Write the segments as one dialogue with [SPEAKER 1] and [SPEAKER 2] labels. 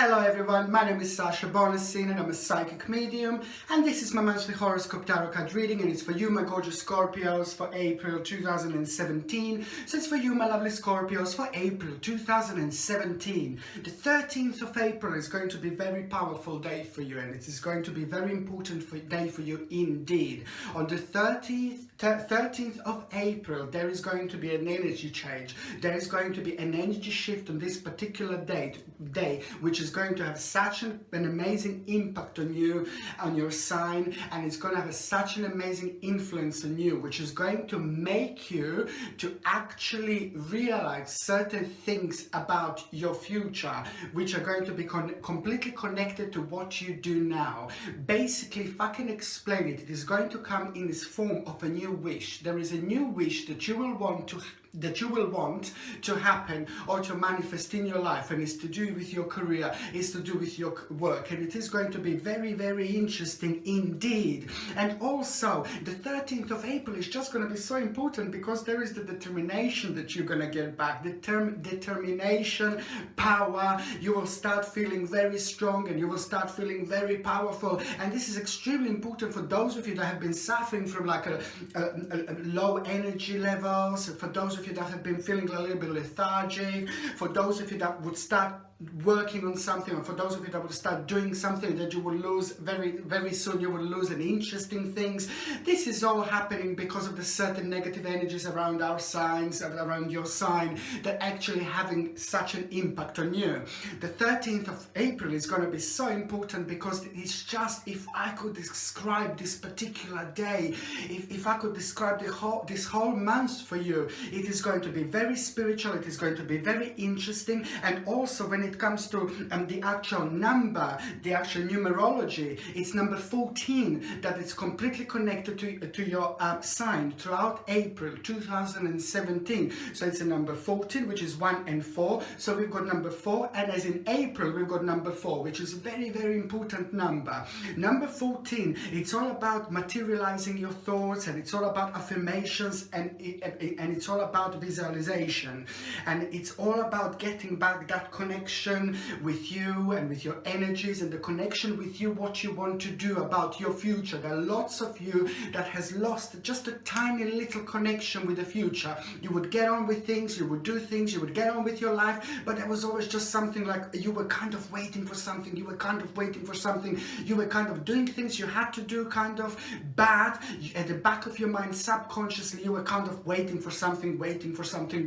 [SPEAKER 1] Hello everyone, my name is Sasha Bonasin and I'm a psychic medium, and this is my monthly horoscope tarot card reading, and it's for you, my gorgeous Scorpios, for April 2017. So it's for you, my lovely Scorpios, for April 2017. The 13th of April is going to be a very powerful day for you, and it is going to be a very important day for you indeed. On the 13th of April, there is going to be an energy change. There is going to be an energy shift on this particular day, which is going to have such an amazing impact on you, on your sign, and it's going to have such an amazing influence on you, which is going to make you to actually realize certain things about your future, which are going to be completely connected to what you do now. Basically, if I can explain it, it is going to come in this form of a new wish. There is a new wish that you will want to happen or to manifest in your life, and it's to do with your career, it's to do with your work, and it is going to be very, very interesting indeed. And also the 13th of April is just going to be so important because there is the determination that you're going to get back, determination, power. You will start feeling very strong and you will start feeling very powerful, and this is extremely important for those of you that have been suffering from like a low energy levels, for those of you that have been feeling a little bit lethargic, for those of you that would start working on something, or for those of you that will start doing something that you will lose very, very soon. You will lose an interest in things. This is all happening because of the certain negative energies around our signs, around your sign, that actually having such an impact on you. The 13th of April is going to be so important because it's just, if I could describe this particular day, if I could describe this whole month for you, it is going to be very spiritual, it is going to be very interesting. And also when it comes to the actual number, the actual numerology, it's number 14 that is completely connected to your sign throughout April 2017. So it's a number 14, which is 1 and 4. So we've got number 4, and as in April we've got number 4, which is a very, very important number. Number 14, it's all about materializing your thoughts, and it's all about affirmations, and it's all about visualization, and it's all about getting back that connection with you and with your energies, and the connection with you, what you want to do about your future. There are lots of you that has lost just a tiny little connection with the future. You would get on with things, you would do things, you would get on with your life, but there was always just something like you were kind of waiting for something, you were kind of waiting for something, you were kind of doing things you had to do kind of bad. At the back of your mind, subconsciously, you were kind of waiting for something, waiting for something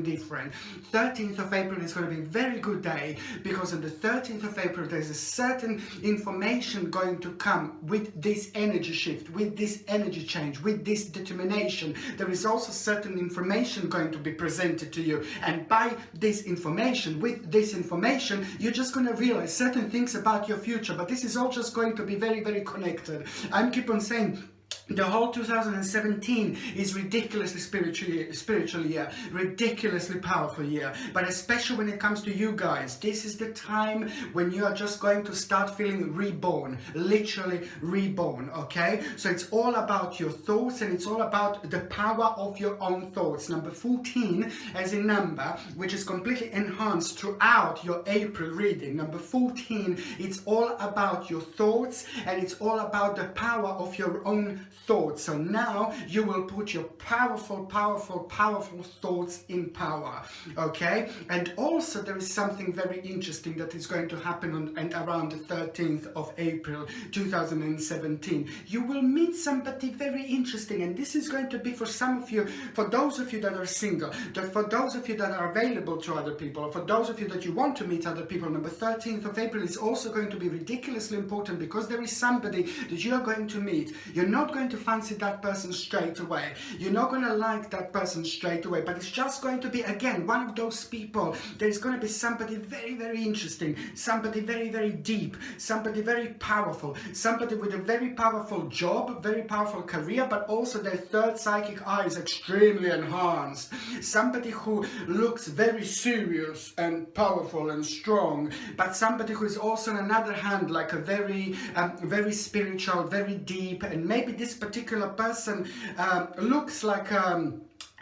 [SPEAKER 1] different. 13th of April is going to be a very good day, because on the 13th of April there's a certain information going to come with this energy shift, with this energy change, with this determination. There is also certain information going to be presented to you, and by this information, with this information, you're just going to realize certain things about your future. But this is all just going to be very, very connected. I keep on saying the whole 2017 is ridiculously spiritual year, ridiculously powerful year, but especially when it comes to you guys, this is the time when you are just going to start feeling reborn, literally reborn, okay? So it's all about your thoughts, and it's all about the power of your own thoughts. Number 14 as a number which is completely enhanced throughout your April reading. Number 14, it's all about your thoughts, and it's all about the power of your own thoughts. So now you will put your powerful thoughts in power, okay? And also there is something very interesting that is going to happen on and around the 13th of April 2017. You will meet somebody very interesting, and this is going to be for some of you, for those of you that are single, for those of you that are available to other people, or for those of you that you want to meet other people. Number 13th of April is also going to be ridiculously important because there is somebody that you are going to meet. You're not going to fancy that person straight away. You're not going to like that person straight away, but it's just going to be, again, one of those people. There's going to be somebody very, very interesting, somebody very, very deep, somebody very powerful, somebody with a very powerful job, very powerful career, but also their third psychic eye is extremely enhanced. Somebody who looks very serious and powerful and strong, but somebody who is also on another hand like a very, very spiritual, very deep, and maybe this particular person looks like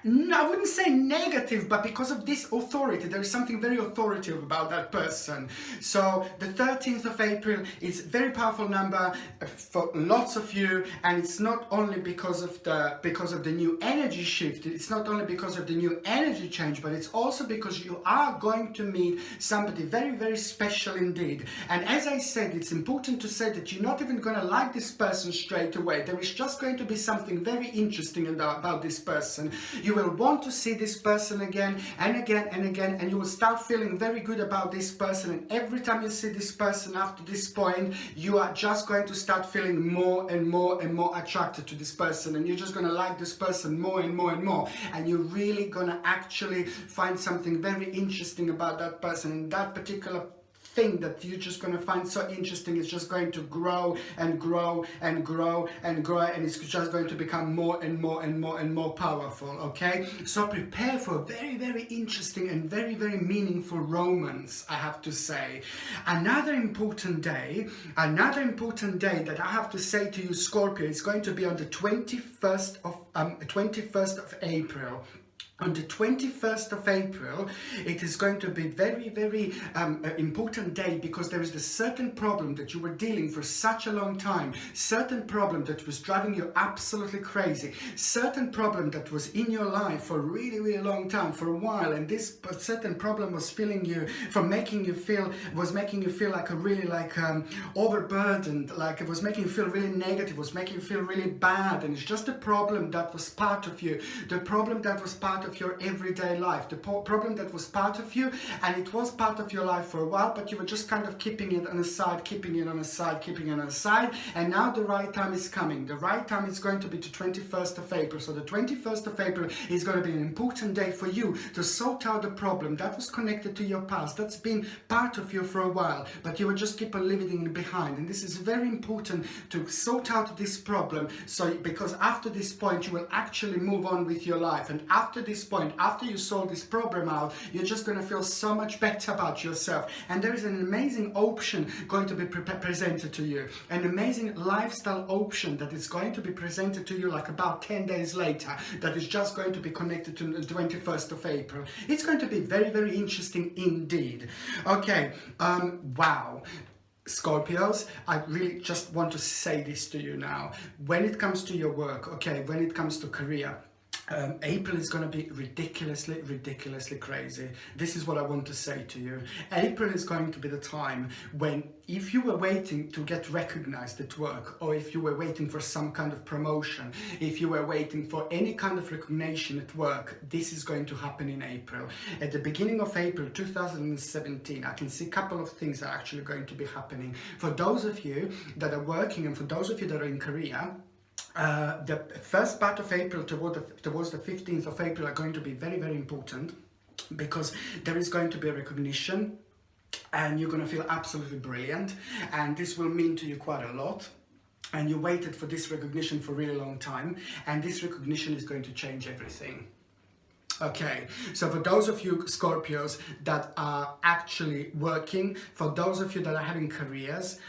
[SPEAKER 1] I wouldn't say negative, but because of this authority, there is something very authoritative about that person. So the 13th of April is a very powerful number for lots of you, and it's not only because of the new energy shift, it's not only because of the new energy change, but it's also because you are going to meet somebody very, very special indeed. And as I said, it's important to say that you're not even going to like this person straight away. There is just going to be something very interesting about this person. You will want to see this person again and again and again, and you will start feeling very good about this person. And every time you see this person after this point, you are just going to start feeling more and more and more attracted to this person, and you're just going to like this person more and more and more, and you're really going to actually find something very interesting about that person. And that particular thing that you're just going to find so interesting is just going to grow and grow and grow and grow, and it's just going to become more and more and more and more powerful. Okay, so prepare for a very, very interesting and very, very meaningful romance, I have to say. Another important day that I have to say to you, Scorpio, is going to be on the 21st of April. On the 21st of April, it is going to be very, very important day, because there is a certain problem that you were dealing for such a long time, certain problem that was driving you absolutely crazy, certain problem that was in your life for a really, really long time, for a while, and this certain problem was making you feel like a really overburdened, like it was making you feel really negative, was making you feel really bad, and it's just a problem that was part of you, the problem that was part of your everyday life, the problem that was part of you, and it was part of your life for a while, but you were just kind of keeping it on the side, and now the right time is coming. The right time is going to be the 21st of April. So the 21st of April is going to be an important day for you to sort out the problem that was connected to your past, that's been part of you for a while, but you will just keep on leaving it behind. And this is very important to sort out this problem, so because after this point you will actually move on with your life, and after this point, after you sort this problem out, you're just going to feel so much better about yourself. And there is an amazing option going to be presented to you, an amazing lifestyle option that is going to be presented to you like about 10 days later, that is just going to be connected to the 21st of April. It's going to be very, very interesting indeed. Okay, wow. Scorpios, I really just want to say this to you now. When it comes to your work, okay, when it comes to career, April is going to be ridiculously crazy. This is what I want to say to you. April is going to be the time when, if you were waiting to get recognized at work, or if you were waiting for some kind of promotion, if you were waiting for any kind of recognition at work, this is going to happen in April. At the beginning of April 2017, I can see a couple of things are actually going to be happening. For those of you that are working, and for those of you that are in career, the first part of April towards the 15th of April are going to be very, very important, because there is going to be a recognition, and you're going to feel absolutely brilliant, and this will mean to you quite a lot. And you waited for this recognition for a really long time, and this recognition is going to change everything. Okay, so for those of you Scorpios that are actually working, for those of you that are having careers,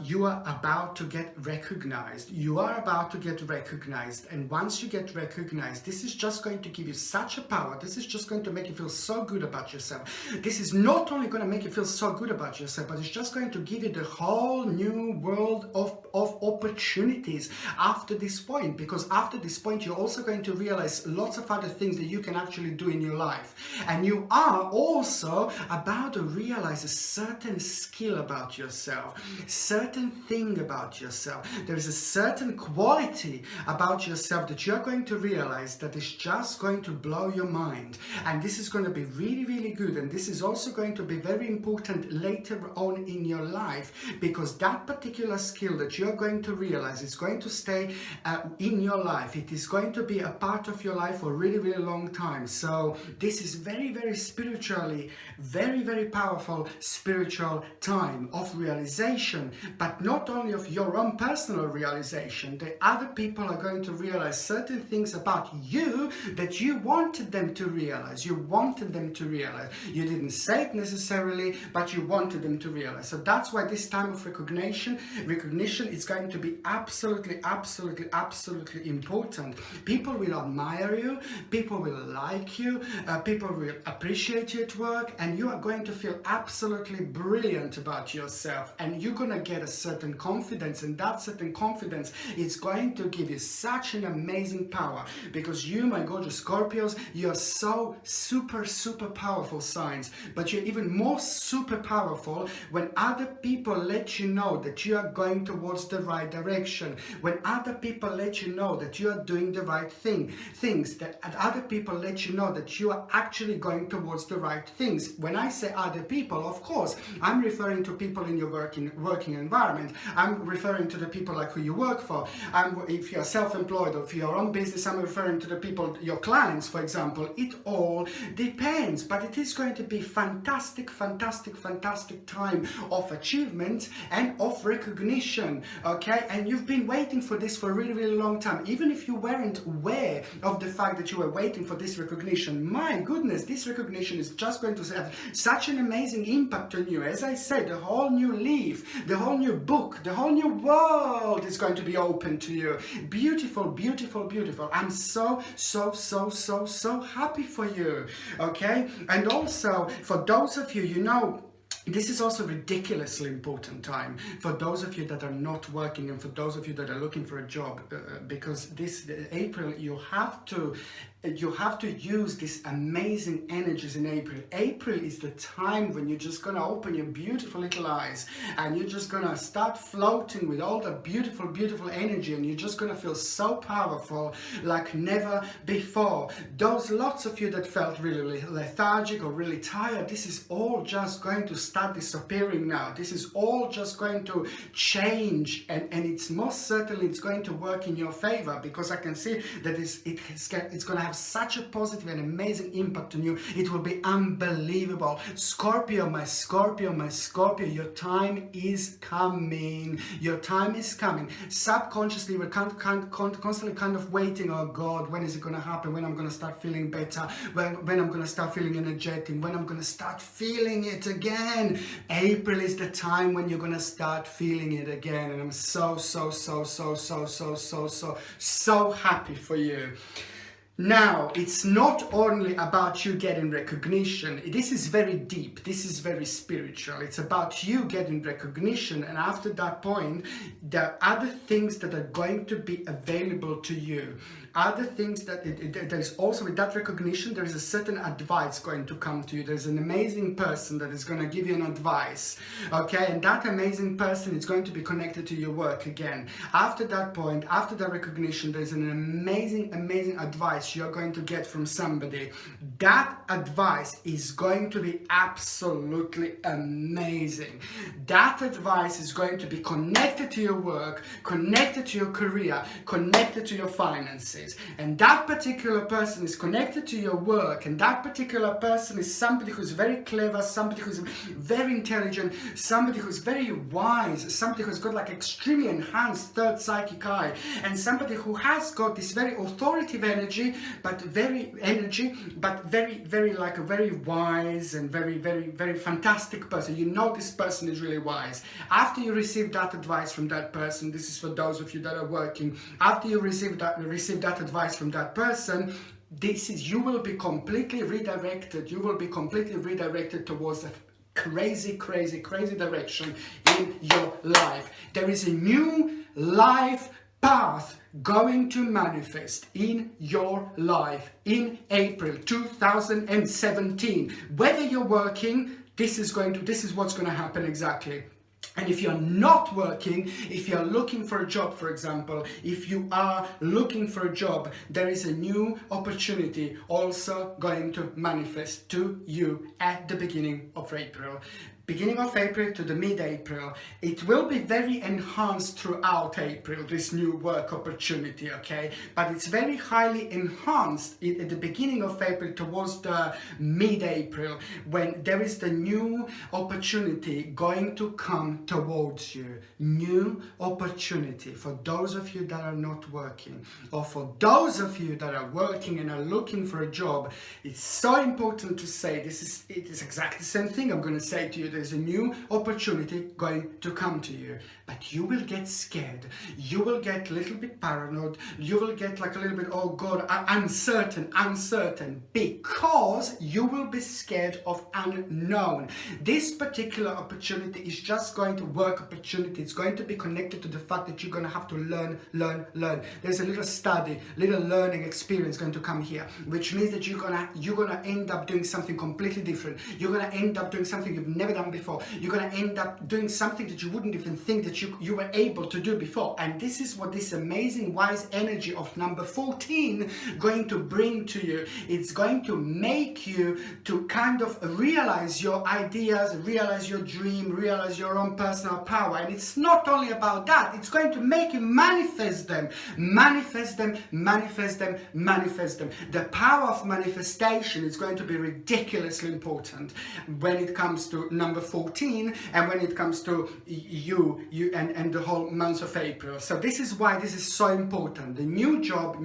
[SPEAKER 1] you are about to get recognized. You are about to get recognized, and once you get recognized, this is just going to give you such a power. This is just going to make you feel so good about yourself. This is not only going to make you feel so good about yourself, but it's just going to give you the whole new world of opportunities after this point, because after this point you're also going to realize lots of other things that you can actually do in your life, and you are also about to realize a certain skill about yourself, certain thing about yourself. There is a certain quality about yourself that you're going to realize that is just going to blow your mind, and this is going to be really, really good. And this is also going to be very important later on in your life, because that particular skill that you're going to realize is going to stay in your life. It is going to be a part of your life for a really, really long time. time. So this is very, very spiritually, very, very powerful spiritual time of realization, but not only of your own personal realization. The other people are going to realize certain things about you that you wanted them to realize. You wanted them to realize. You didn't say it necessarily, but you wanted them to realize. So that's why this time of recognition is going to be absolutely, absolutely, absolutely important. People will admire you, people will like you, people will appreciate you at work, and you are going to feel absolutely brilliant about yourself, and you're going to get a certain confidence, and that certain confidence is going to give you such an amazing power, because you, my gorgeous Scorpios, you're so super, super powerful signs, but you're even more super powerful when other people let you know that you are going towards the right direction, when other people let you know that you are doing the right things, that other people let you know that you are actually going towards the right things. When I say other people, of course, I'm referring to people in your working environment. I'm referring to the people like who you work for. If you're self-employed or if you're on business, I'm referring to the people, your clients, for example. It all depends, but it is going to be fantastic, fantastic, fantastic time of achievement and of recognition, okay? And you've been waiting for this for a really, really long time. Even if you weren't aware of the fact that you were waiting for this recognition, my goodness, this recognition is just going to have such an amazing impact on you. As I said, the whole new leaf, the whole new book, the whole new world is going to be open to you. Beautiful, beautiful, beautiful. I'm so happy for you, okay? And also, for those of you, you know, this is also a ridiculously important time for those of you that are not working and for those of you that are looking for a job, because this April you have to use these amazing energies in April. April is the time when you're just gonna open your beautiful little eyes and you're just gonna start floating with all the beautiful, beautiful energy, and you're just gonna feel so powerful like never before. Those lots of you that felt really lethargic or really tired, this is all just going to start disappearing now. This is all just going to change, and it's most certainly it's going to work in your favor, because I can see that it's going to have such a positive and amazing impact on you. It will be unbelievable. Scorpio, my Scorpio, my Scorpio, your time is coming. Your time is coming. Subconsciously, we're constantly kind of waiting, oh God, when is it going to happen? When I'm going to start feeling better? When I'm going to start feeling energetic? When I'm going to start feeling it again? April is the time when you're going to start feeling it again. And I'm so happy for you. Now, it's not only about you getting recognition. This is very deep. This is very spiritual. It's about you getting recognition. And after that point, there are other things that are going to be available to you. Other things that there's also with that recognition, there is a certain advice going to come to you. There's an amazing person that is going to give you an advice, okay? And that amazing person is going to be connected to your work again. After that point, after that recognition, there's an amazing, amazing advice you're going to get from somebody. That advice is going to be absolutely amazing. That advice is going to be connected to your work, connected to your career, connected to your finances. And that particular person is connected to your work, and that particular person is somebody who's very clever, somebody who's very intelligent, somebody who's very wise, somebody who's got like extremely enhanced third psychic eye, and somebody who has got this very authoritative energy, but very like a very wise and very fantastic person. You know this person is really wise. After you receive that advice from that person, this is for those of you that are working, after you receive that advice from that person, you will be completely redirected. You will be completely redirected towards a crazy direction in your life. There is a new life path going to manifest in your life in April 2017. Whether you're working, this is what's going to happen exactly. And if you're not working, if you're looking for a job, for example, if you are looking for a job, there is a new opportunity also going to manifest to you at the beginning of April. beginning of April to the mid-April. It will be very enhanced throughout April, this new work opportunity, okay? But it's very highly enhanced at the beginning of April towards the mid-April, when there is the new opportunity going to come towards you. New opportunity for those of you that are not working, or for those of you that are working and are looking for a job. It's so important to say it is exactly the same thing I'm going to say to you. There's a new opportunity going to come to you, but you will get scared, you will get a little bit paranoid, you will get like a little bit, oh God, uncertain, because you will be scared of unknown. This particular opportunity is just going to work opportunity. It's going to be connected to the fact that you're going to have to learn. There's a little study, little learning experience going to come here, which means that you're gonna end up doing something completely different. You're gonna end up doing something you've never done before. You're gonna end up doing something that you wouldn't even think that you were able to do before. And this is what this amazing wise energy of number 14 going to bring to you. It's going to make you to kind of realize your ideas, realize your dream, realize your own personal power. And it's not only about that, it's going to make you manifest them. The power of manifestation is going to be ridiculously important when it comes to number 14 and when it comes to you and the whole month of April. So this is why this is so important. The new job,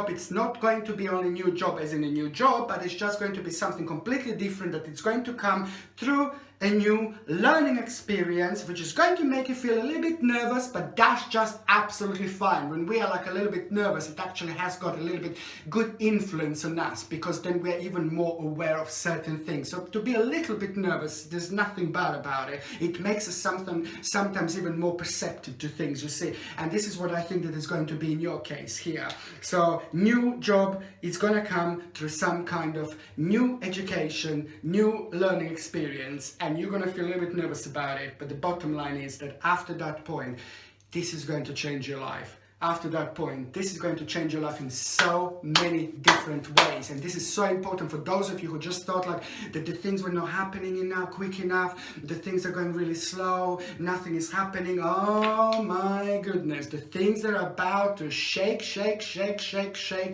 [SPEAKER 1] it's not going to be only new job as in a new job, but it's just going to be something completely different, that it's going to come through a new learning experience, which is going to make you feel a little bit nervous, but that's just absolutely fine. When we are like a little bit nervous, it actually has got a little bit good influence on us, because then we're even more aware of certain things. So to be a little bit nervous, there's nothing bad about it. It makes us sometimes even more perceptive to things, you see. And this is what I think that is going to be in your case here. So new job is going to come through some kind of new education, new learning experience, and you're going to feel a little bit nervous about it, but the bottom line is that after that point, this is going to change your life. After that point, this is going to change your life in so many different ways. And this is so important for those of you who just thought like that the things were not happening enough, quick enough, the things are going really slow, nothing is happening. Oh my goodness, the things are about to shake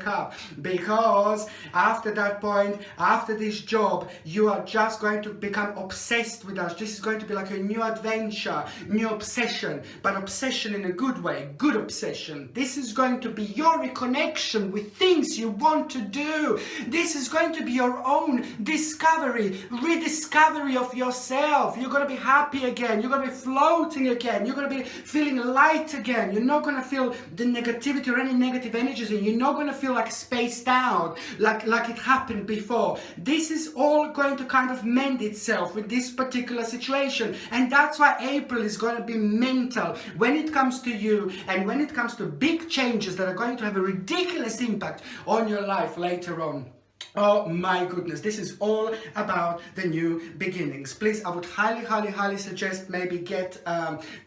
[SPEAKER 1] up, because after that point, after this job, you are just going to become obsessed with us. This is going to be like a new adventure, new obsession, but obsession in a good way, good obsession. This is going to be your reconnection with things you want to do. This is going to be your own discovery, rediscovery of yourself. You're going to be happy again. You're going to be floating again. You're going to be feeling light again. You're not going to feel the negativity or any negative energies, and you're not going to feel like spaced out, like it happened before. This is all going to kind of mend itself with this particular situation. And that's why April is going to be mental when it comes to you, and when it comes to big changes that are going to have a ridiculous impact on your life later on. Oh my goodness, this is all about the new beginnings. Please, I would highly suggest maybe get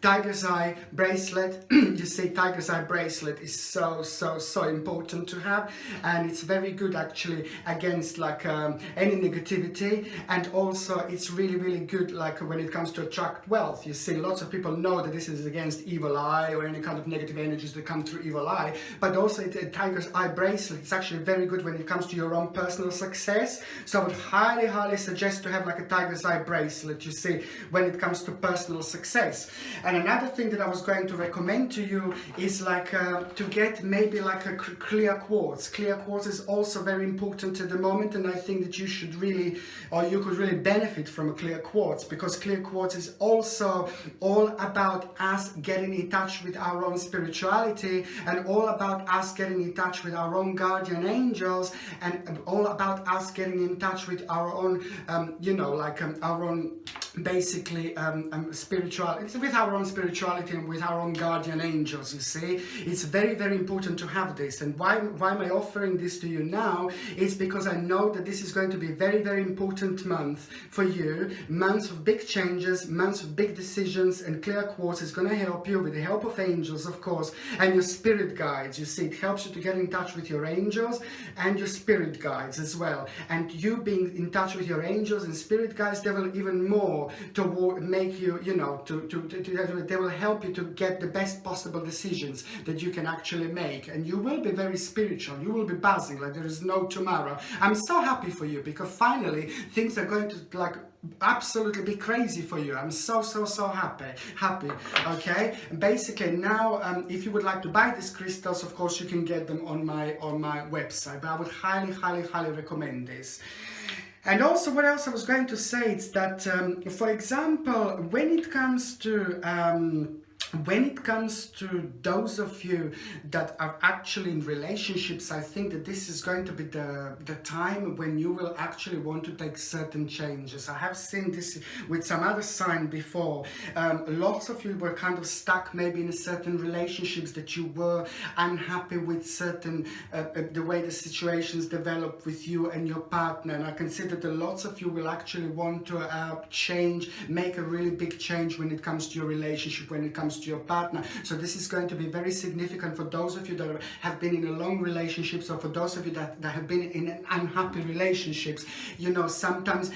[SPEAKER 1] Tiger's Eye bracelet. You see, Tiger's Eye bracelet is so important to have, and it's very good actually against like any negativity, and also it's really good like when it comes to attract wealth. You see, lots of people know that this is against evil eye or any kind of negative energies that come through evil eye, but also a Tiger's Eye bracelet, it's actually very good when it comes to your own personal success. So I would highly suggest to have like a Tiger's Eye bracelet, you see, when it comes to personal success. And another thing that I was going to recommend to you is like to get maybe like a clear quartz. Clear quartz is also very important at the moment, and I think that you should really, or you could really benefit from a clear quartz, because clear quartz is also all about us getting in touch with our own spirituality, and all about us getting in touch with our own guardian angels, and all about us getting in touch with our own, our own basically spirituality, with our own spirituality and with our own guardian angels. You see, it's very important to have this. And why am I offering this to you now? It's because I know that this is going to be a very important month for you, month of big changes, month of big decisions, and clear quartz is going to help you with the help of angels, of course, and your spirit guides. You see, it helps you to get in touch with your angels and your spirit guides as well. And you being in touch with your angels and spirit guides, they will even more more to make you, they will help you to get the best possible decisions that you can actually make. And you will be very spiritual. You will be buzzing like there is no tomorrow. I'm so happy for you, because finally things are going to like absolutely be crazy for you. I'm so happy. Okay, basically now if you would like to buy these crystals, of course you can get them on my website, but I would highly recommend this. And also, what else I was going to say is that for example, when it comes to those of you that are actually in relationships, I think that this is going to be the time when you will actually want to take certain changes. I have seen this with some other sign before. Lots of you were kind of stuck maybe in certain relationships, that you were unhappy with certain the way the situations developed with you and your partner. And I consider that lots of you will actually want to change, make a really big change when it comes to your relationship, when it comes to your partner. So this is going to be very significant for those of you that have been in a long relationships, or for those of you that have been in unhappy relationships. Sometimes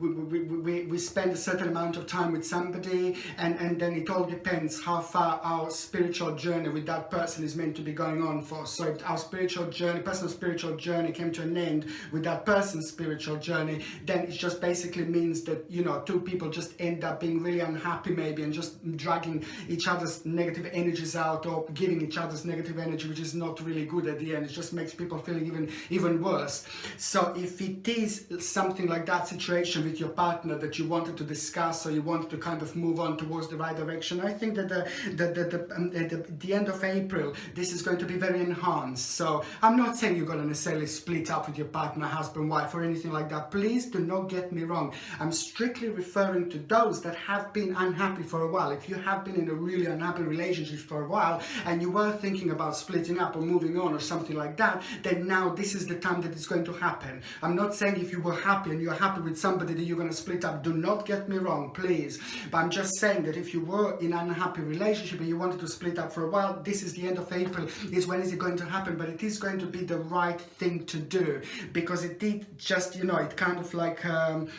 [SPEAKER 1] we spend a certain amount of time with somebody, and then it all depends how far our spiritual journey with that person is meant to be going on for. So if our personal spiritual journey came to an end with that person's spiritual journey, then it just basically means that two people just end up being really unhappy maybe, and just dragging each other's negative energies out, or giving each other's negative energy, which is not really good at the end. It just makes people feeling even worse. So if it is something like that situation with your partner that you wanted to discuss, or you wanted to kind of move on towards the right direction, I think that at the end of April this is going to be very enhanced. So I'm not saying you're going to necessarily split up with your partner, husband, wife, or anything like that. Please do not get me wrong. I'm strictly referring to those that have been unhappy for a while. If you have been in a really unhappy relationship for a while, and you were thinking about splitting up or moving on or something like that, then now this is the time that it's going to happen. I'm not saying if you were happy and you're happy with somebody that you're going to split up. Do not get me wrong, please. But I'm just saying that if you were in an unhappy relationship and you wanted to split up for a while, this is the end of April, is when is it going to happen. But it is going to be the right thing to do, because it did just, it kind of like,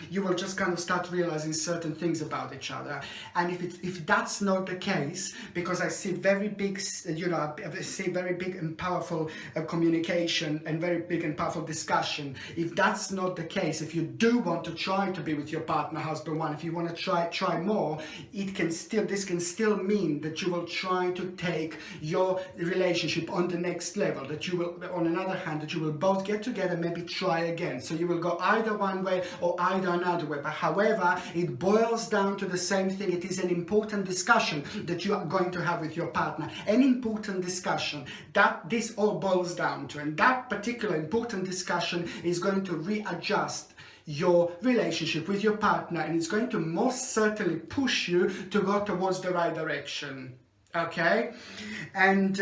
[SPEAKER 1] you will just kind of start realizing certain things about each other. And if that's not the case, because I see very big, I see very big and powerful communication and very big and powerful discussion. If that's not the case, if you do want to try to be with your partner, husband, wife, if you want to try more, this can still mean that you will try to take your relationship on the next level. That you will, on another hand, that you will both get together, maybe try again. So you will go either one way or either another way. But however, it boils down to the same thing. It is an important discussion that you are going to have with your partner. An important discussion that this all boils down to. And that particular important discussion is going to readjust your relationship with your partner, and it's going to most certainly push you to go towards the right direction. Okay? And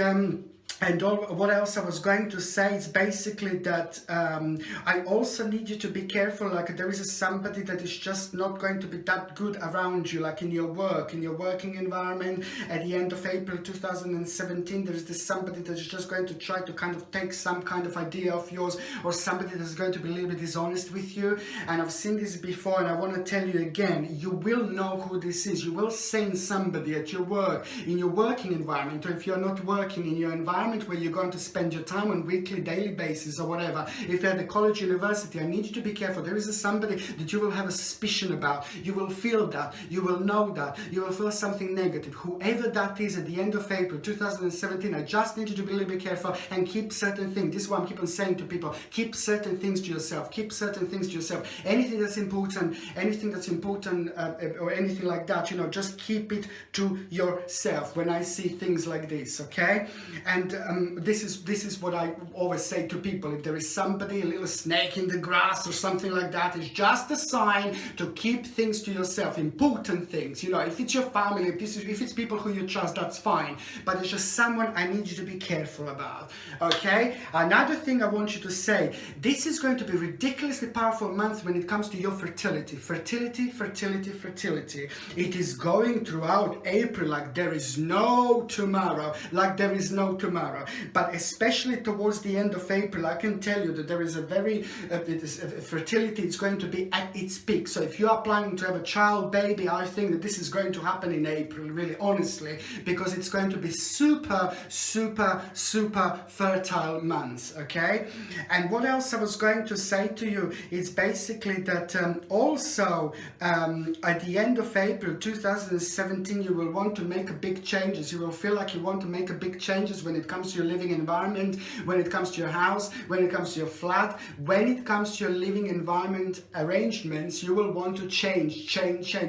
[SPEAKER 1] what else I was going to say is basically that I also need you to be careful. Like, there is somebody that is just not going to be that good around you, like in your working environment. At the end of April 2017, there is this somebody that is just going to try to kind of take some kind of idea of yours, or somebody that's going to be a little bit dishonest with you. And I've seen this before, and I want to tell you again, you will know who this is. You will sense somebody at your work, in your working environment, or if you're not working in your environment where you're going to spend your time on weekly, daily basis or whatever. If you're at the college, university, I need you to be careful. There is somebody that you will have a suspicion about. You will feel that. You will know that. You will feel something negative. Whoever that is at the end of April 2017, I just need you to be a little bit careful and keep certain things. This is what I keep on saying to people. Keep certain things to yourself. Keep certain things to yourself. Anything that's important, or anything like that, just keep it to yourself when I see things like this, okay? And this is what I always say to people. If there is somebody, a little snake in the grass or something like that, it's just a sign to keep things to yourself. Important things, if it's your family, if it's people who you trust, that's fine. But it's just someone I need you to be careful about, okay? Another thing I want you to say, this is going to be a ridiculously powerful month when it comes to your fertility. Fertility. It is going throughout April like there is no tomorrow. tomorrow, but especially towards the end of April, I can tell you that there is a very fertility is going to be at its peak. So if you are planning to have a child, baby, I think that this is going to happen in April, really honestly, because it's going to be super fertile months. Okay, and what else I was going to say to you is basically that also at the end of April 2017, you will want to make a big changes. You will feel like you want to make a big changes when it comes to your living environment, when it comes to your house, when it comes to your flat, when it comes to your living environment arrangements. You will want to change.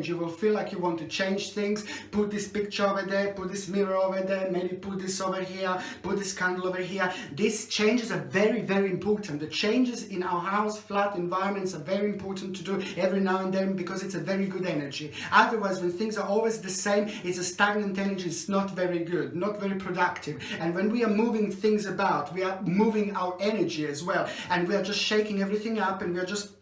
[SPEAKER 1] You will feel like you want to change things. Put this picture over there, put this mirror over there, maybe put this over here, put this candle over here. These changes are very important. The changes in our house, flat environments are very important to do every now and then, because it's a very good energy. Otherwise, when things are always the same, it's a stagnant energy. It's not very good, not very productive. And when we are moving things about, we are moving our energy as well, and we are just shaking everything up, and we are just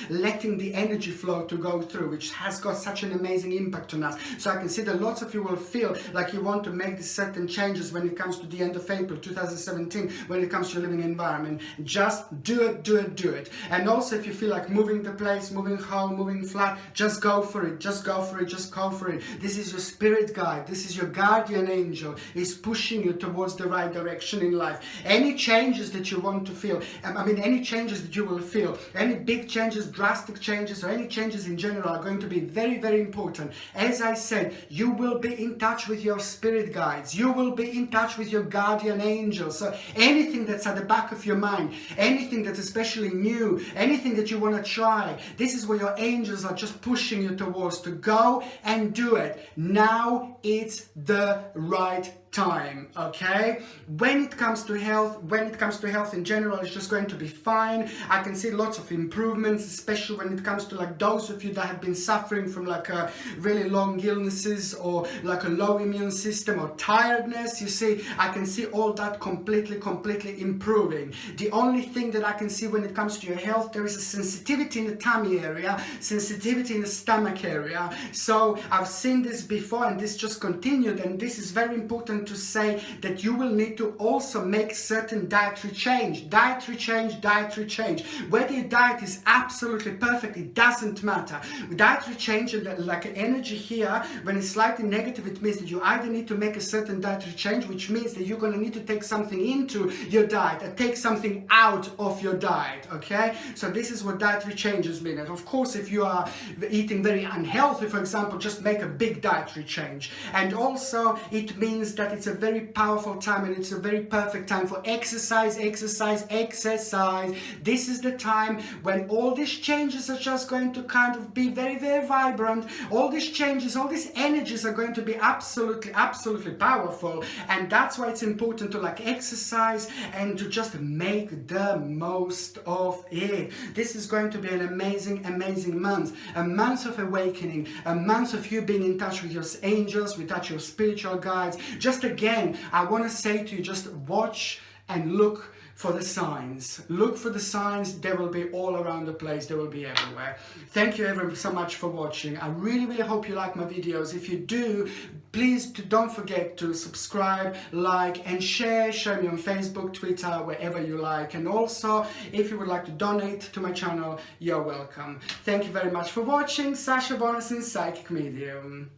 [SPEAKER 1] letting the energy flow to go through, which has got such an amazing impact on us. So I can see that lots of you will feel like you want to make these certain changes when it comes to the end of April 2017, when it comes to your living environment. Just do it. And also, if you feel like moving the place, moving home, moving flat, just go for it. Just go for it. This is your spirit guide. This is your guardian angel. Is pushing you towards the right direction in life. Any changes that you want to feel, any changes that you will feel, any big changes, drastic changes, or any changes in general are going to be very important. As I said, you will be in touch with your spirit guides. You will be in touch with your guardian angels. So anything that's at the back of your mind, anything that's especially new, anything that you want to try, this is where your angels are just pushing you towards, to go and do it. Now it's the right time. Okay, when it comes to health in general, it's just going to be fine. I can see lots of improvements, especially when it comes to like those of you that have been suffering from like a really long illnesses, or like a low immune system, or tiredness. You see, I can see all that completely improving. The only thing that I can see when it comes to your health, there is a sensitivity in the tummy area, sensitivity in the stomach area. So I've seen this before, and this just continued, and this is very important to say that you will need to also make certain dietary change. Whether your diet is absolutely perfect, it doesn't matter. Dietary change, like energy here, when it's slightly negative, it means that you either need to make a certain dietary change, which means that you're going to need to take something into your diet and take something out of your diet. Okay, so this is what dietary changes mean. And of course, if you are eating very unhealthy, for example, just make a big dietary change. And also, it means that it's a very powerful time, and it's a very perfect time for exercise. This is the time when all these changes are just going to kind of be very vibrant. All these changes, all these energies are going to be absolutely powerful, and that's why it's important to like exercise and to just make the most of it. This is going to be an amazing month, a month of awakening, a month of you being in touch with your angels, with your spiritual guides. Just again, I want to say to you, just watch and look for the signs. Look for the signs. They will be all around the place. They will be everywhere. Thank you ever so much for watching. I really hope you like my videos. If you do, please don't forget to subscribe, like, and share. Share me on Facebook, Twitter, wherever you like. And also, if you would like to donate to my channel, you're welcome. Thank you very much for watching. Sasha Bonasin, Psychic Medium.